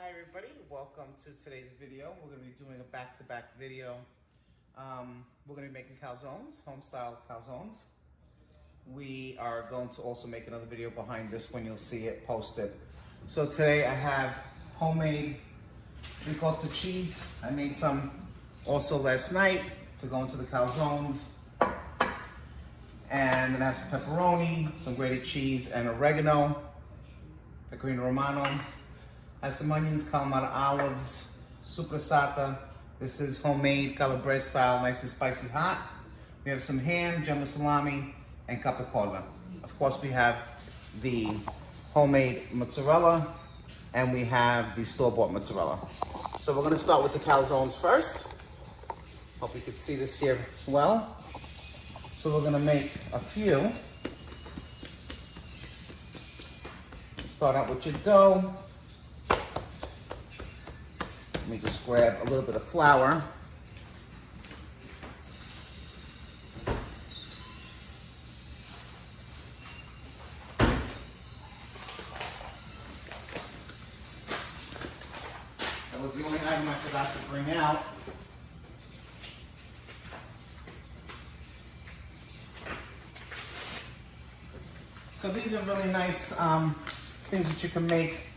Hi everybody, welcome to today's video. We're going to be doing a back-to-back video. We're going to be making calzones, home-style calzones. We are going to also make another video behind this one. You'll see it posted. So today I have homemade ricotta cheese. I made some also last night to go into the calzones. And then I have some pepperoni, some grated cheese, and oregano, pecorino romano. I have some onions, Kalamata olives, supersata. This is homemade calabrese style, nice and spicy hot. We have some ham, gemma salami, and capicola. Of course, we have the homemade mozzarella, and we have the store-bought mozzarella. So we're gonna start with the calzones first. Hope you can see this here well. So we're gonna make a few. Start out with your dough. Let me just grab a little bit of flour. That was the only item I forgot to bring out. So these are really nice things that you can make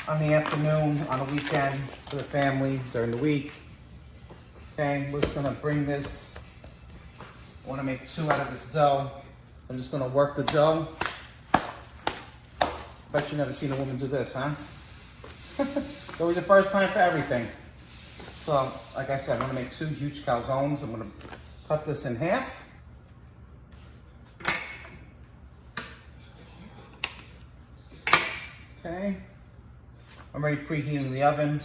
on the afternoon, on a weekend, for the family, during the week. Okay, we're just gonna bring this. I wanna make two out of this dough. I'm just gonna work the dough. Bet you never seen a woman do this, huh? It's always a first time for everything. So, like I said, I'm gonna make two huge calzones. I'm gonna cut this in half. Okay. I'm already preheating the oven.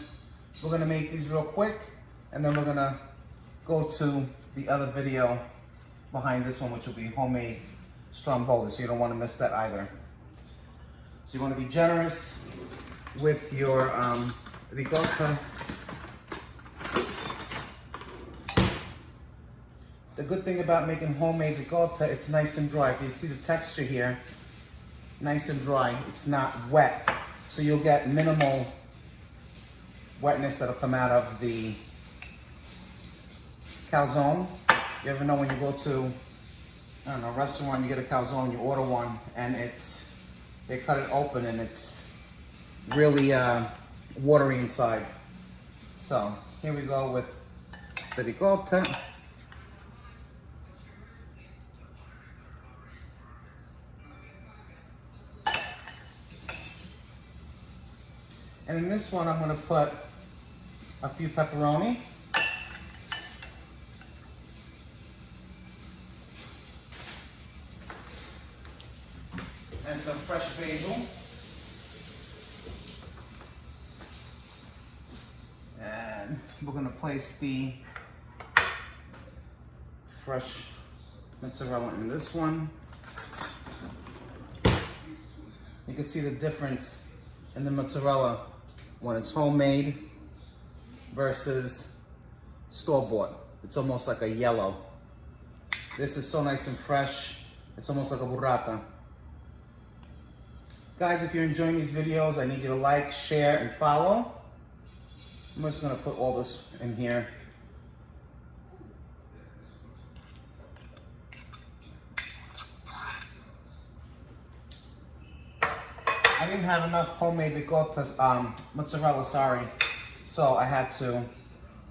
We're gonna make these real quick, and then we're gonna go to the other video behind this one, which will be homemade stromboli, so you don't wanna miss that either. So you wanna be generous with your ricotta. The good thing about making homemade ricotta, it's nice and dry. If you see the texture here, nice and dry, it's not wet. So you'll get minimal wetness that'll come out of the calzone. You ever know when you go to, I don't know, a restaurant, you get a calzone, you order one, and they cut it open and it's really watery inside. So here we go with the ricotta. And in this one, I'm gonna put a few pepperoni. And some fresh basil. And we're gonna place the fresh mozzarella in this one. You can see the difference in the mozzarella when it's homemade versus store-bought. It's almost like a yellow. This is so nice and fresh. It's almost like a burrata. Guys, if you're enjoying these videos, I need you to like, share, and follow. I'm just gonna put all this in here. I didn't have enough homemade ricotta, mozzarella, sorry. So I had to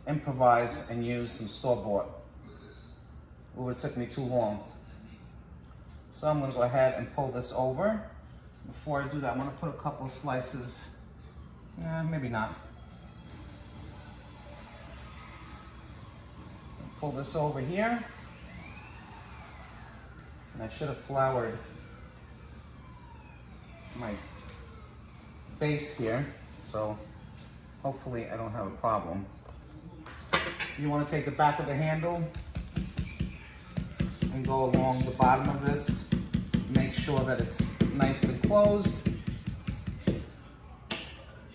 improvise and use some store-bought. It would have took me too long. So I'm gonna go ahead and pull this over. Before I do that, I'm gonna put a couple of slices. Maybe not. Pull this over here. And I should have floured my base here, so hopefully I don't have a problem. You want to take the back of the handle and go along the bottom of this. Make sure that it's nice and closed.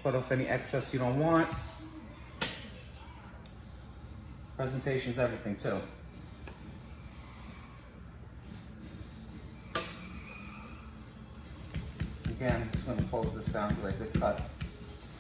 Cut off any excess you don't want. Presentation is everything too. Again, just going to close this down because I did cut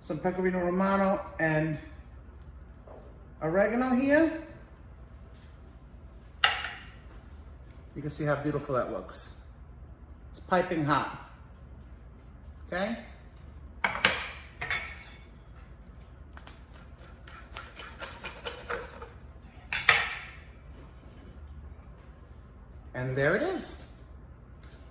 some pecorino romano and oregano here. You can see how beautiful that looks. It's piping hot, okay? And there it is.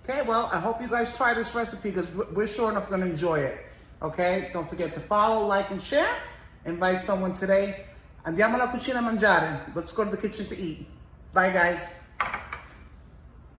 Okay, well, I hope you guys try this recipe because we're sure enough going to enjoy it. Okay, don't forget to follow, like, and share. Invite someone today. Andiamo alla cucina a mangiare. Let's go to the kitchen to eat. Bye, guys.